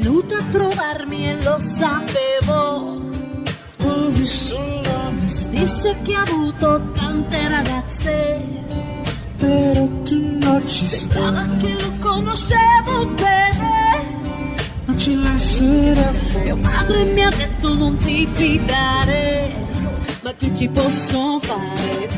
venuto a trovarmi e lo sapevo. Ho visto la Disse che ha avuto tante ragazze, però tu non ci sembrava stai. che lo conoscevo bene. Non ci lasceremo. Mio padre mi ha detto non ti fidare, ma che ci posso fare?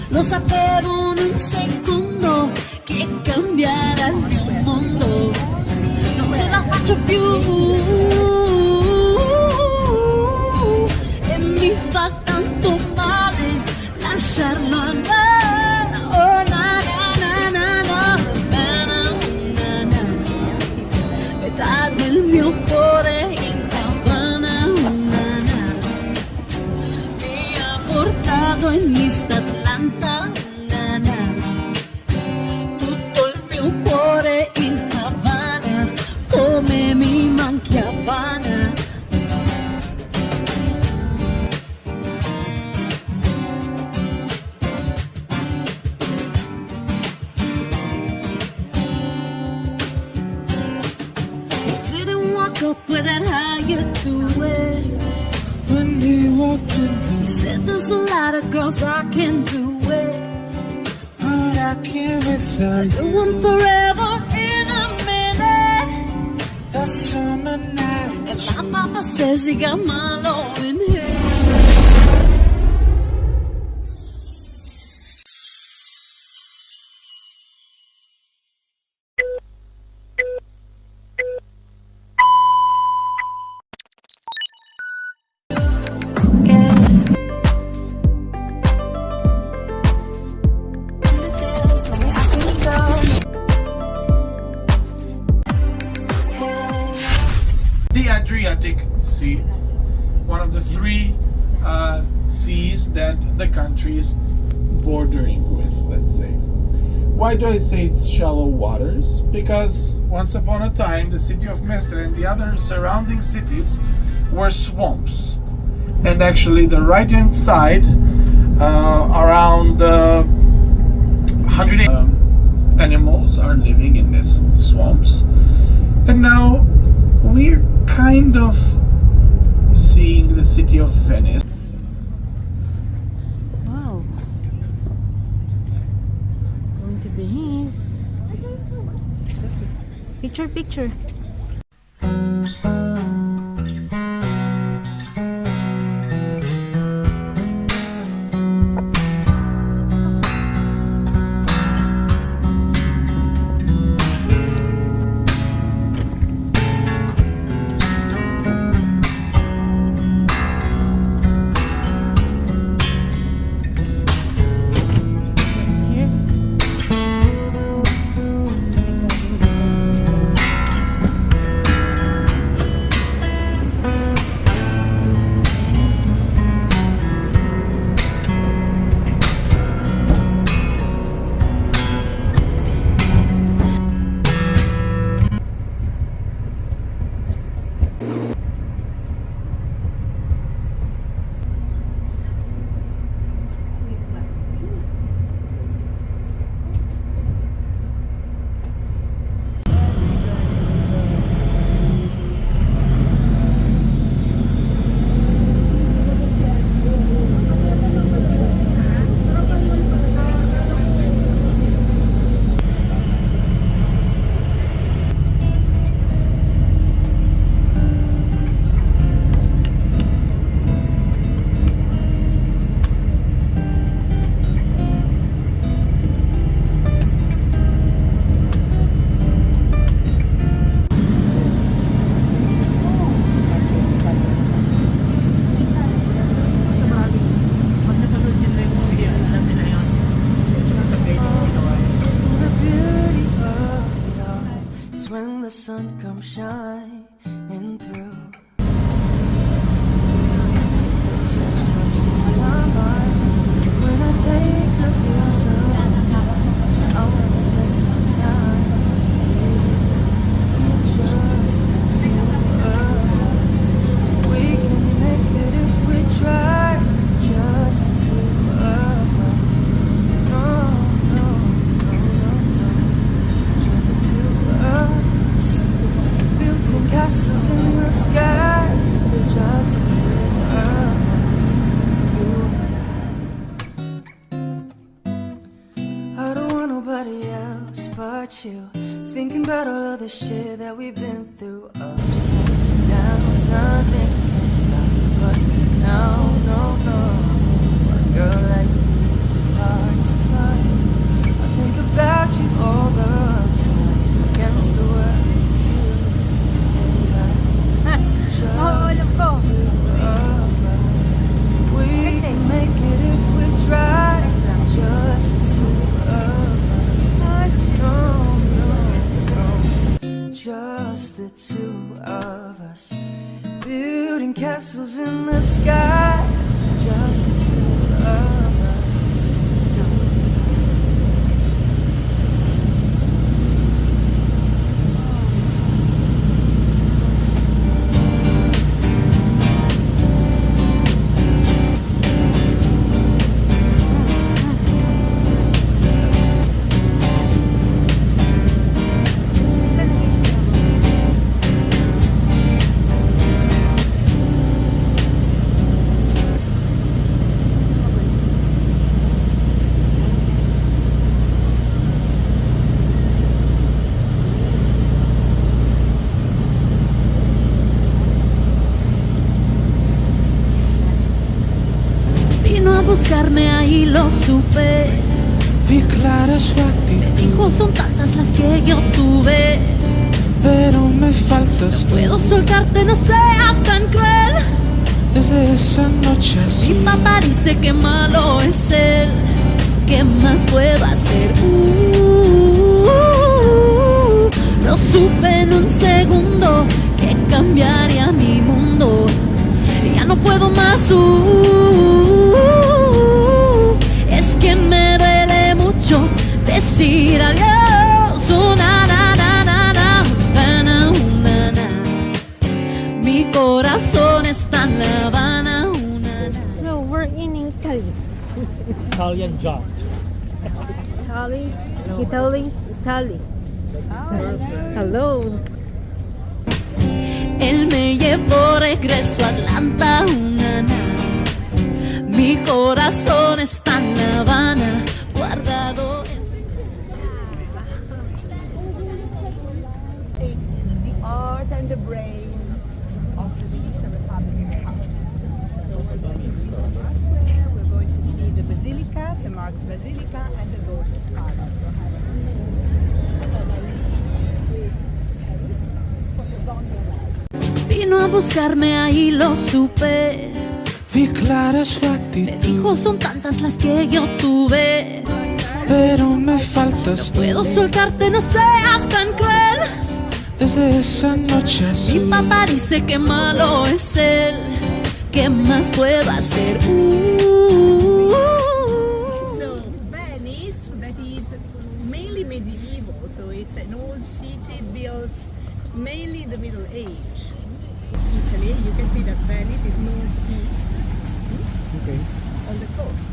Lo sapevo in un secondo che cambierà il mio mondo. Non ce la faccio più e mi fa tanto male lasciarlo andare. Oh na na na na na, metà del mio cuore in campana, mi ha portato in East Atlanta, tutto il mio cuore in Havana, come mi manchi Havana. Up with that how you do it. When he walked in, He said there's a lot of girls I can do it, but I can't without do you. one forever in a minute. That summer night, And my papa says he got my law in here. The Adriatic Sea, one of the three seas that the country is bordering with, let's say. Why do I say it's shallow waters? Because once upon a time the city of Mestre and the other surrounding cities were swamps. And actually the right hand side, around 100 animals are living in these swamps. And now we're kind of seeing the city of Venice. Wow. Going to Venice. Picture. just the two nobody else but you. Thinking about all of the shit that we've been through. Ups and downs, nothing can stop us. No, no, no. A girl like you is hard to find. I think about you all the time. Against the world too. And just the two of us. We can make it if we try. Just the two of us. No, no, no. Just the two of us. Building castles in the sky. Just the two of us. Buscarme ahí lo supe. Vi clara su Me actitud, dijo son tantas las que yo tuve. pero me faltas tú. Puedo soltarte, no seas tan cruel. Desde esa noche Mi azul, papá dice que malo es él. ¿Qué más puedo hacer? Lo supe en un segundo que cambiaría mi mundo. Ya no puedo más. Es que me duele mucho decir adiós. Na, na, na, na, na, na, na, na, na. Mi corazón está en La Habana. No, we're in Italy. Italian job. Italy, Italy, Italy. Hello. Él me llevó regreso a Atlanta. Mi corazón está en La Habana, guardado en The art and the brain of the Venetian Republic House. So we're going to see St. Mark's Square, we're going to see the Basilica, St. Mark's Basilica, and the Golden Palace. So Vino a buscarme, ahí lo supe. vi clara su Me actitud, dijo son tantas las que yo tuve. pero me faltas tú. Puedo soltarte, no seas tan cruel. Desde esa noche Mi azul, papá dice que malo es él. ¿Qué más puedo hacer? So Venice, that is mainly medieval, so it's an old city built mainly in the Middle Age. Italy, you can see that Venice is northeast on the coast.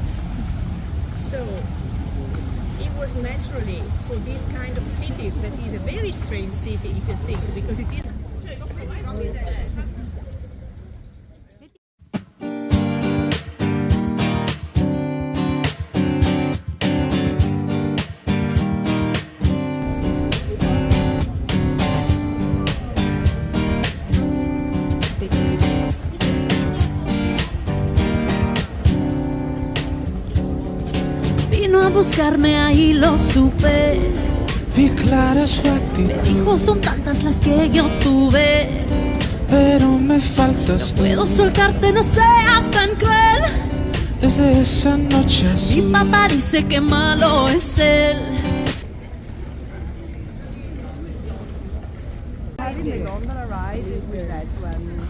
So it was naturally for this kind of city that is a very strange city if you think, because it is. Vino a buscarme, ahí lo supe. vi clara su Me actitud, dijo son tantas las que yo tuve. pero me faltas tú. Puedo soltarte, no seas tan cruel. Desde esa noche Mi azul, papá dice que malo es él. In the gondola ride with that one.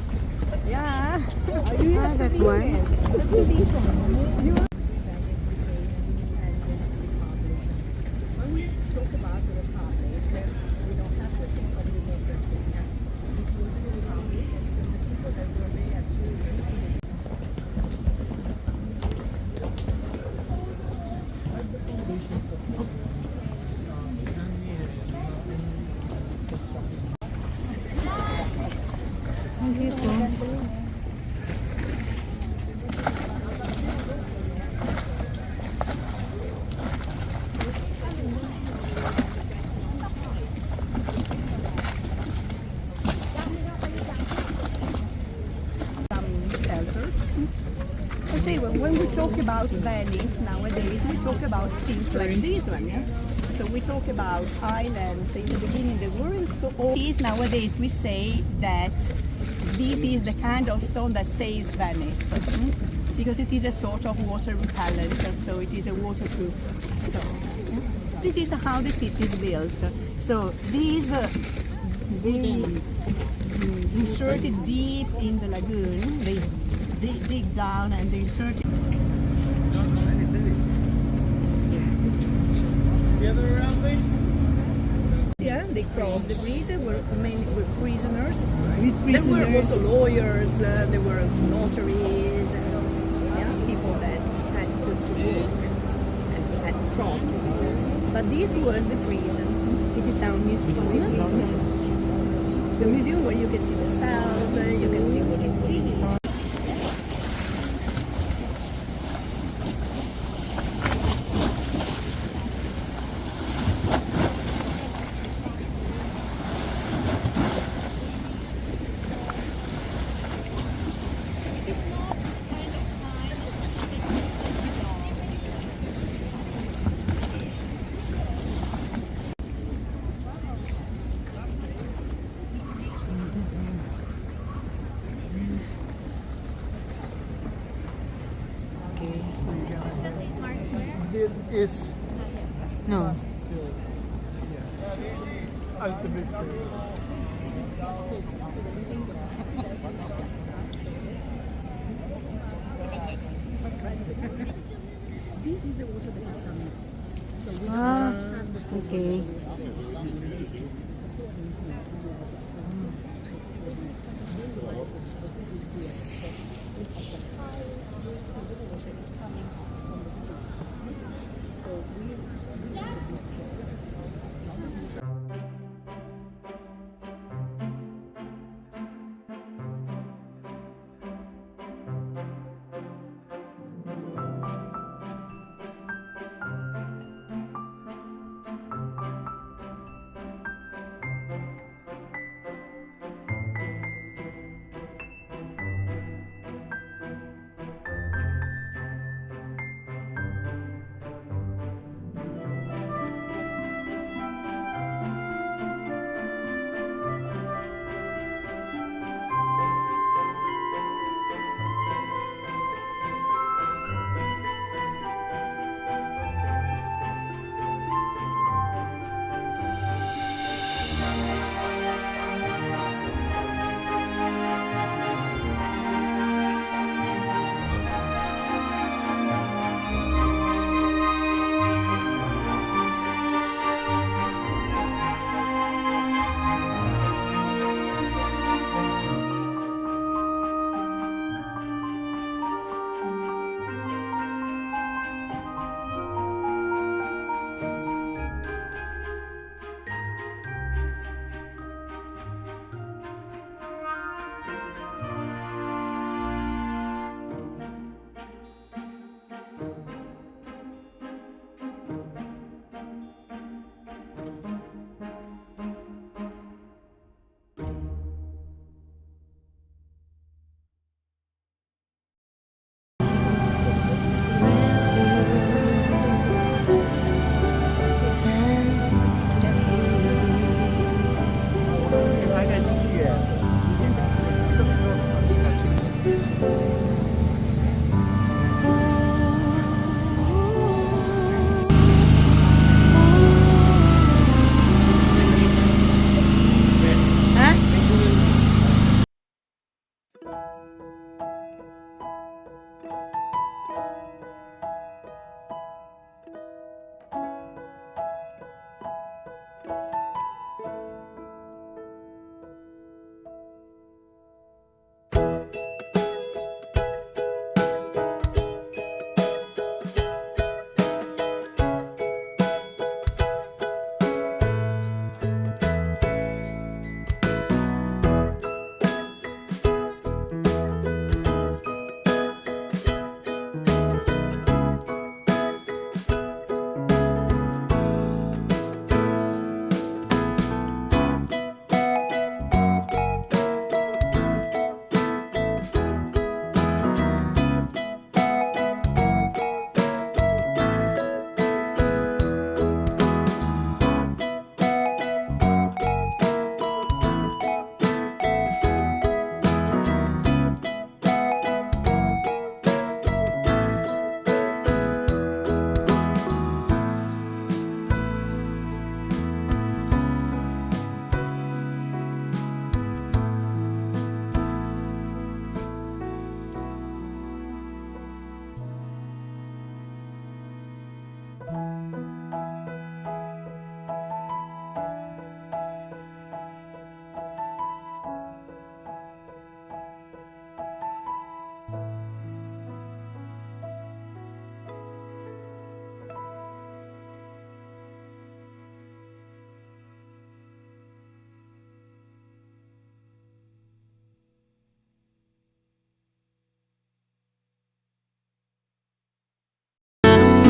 Yeah. That one. When we talk about the Republic, we don't have to think of democracy. It was the Republic, and the people that were there to talk about Venice nowadays, we talk about things like this one, yeah? So we talk about islands. In the beginning, they weren't so old. Nowadays, we say that this is the kind of stone that saves Venice, because it is a sort of water repellent, so it is a waterproof stone. This is how the city is built. So these they insert it deep in the lagoon. They dig down and they insert it. Yeah, they crossed the bridge. They were mainly prisoners. There were also lawyers. There were notaries. People that had to walk and had crossed it. But this was the prison. It is now a museum. It's a museum where you can see the cells. You can see what it is. It is No. yes, just out the big This is the water that is coming. So we Ah, okay.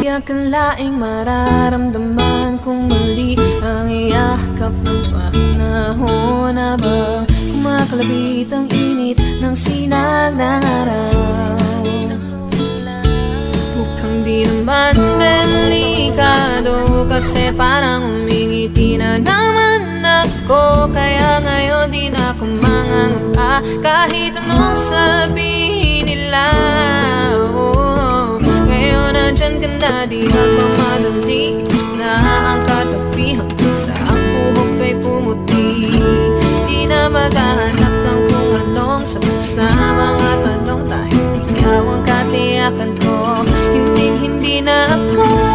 Di akalaing mararamdaman kung muli ang iyakap ng panahon habang kumakalabit ang init ng sinag ng araw. Mukhang di naman delikado kasi parang umingiti na naman ako. Kaya ngayon di na ako mangangamba kahit anong sabihin nila. Ngayon nandyan ka na, di nagmamadali na ang katabi hanggang sa ang buhok ay pumuti. Di na maghahanap ng kung anong sagot sa mga tanong dahil ikaw ang katiyakan ko. Hindi na ako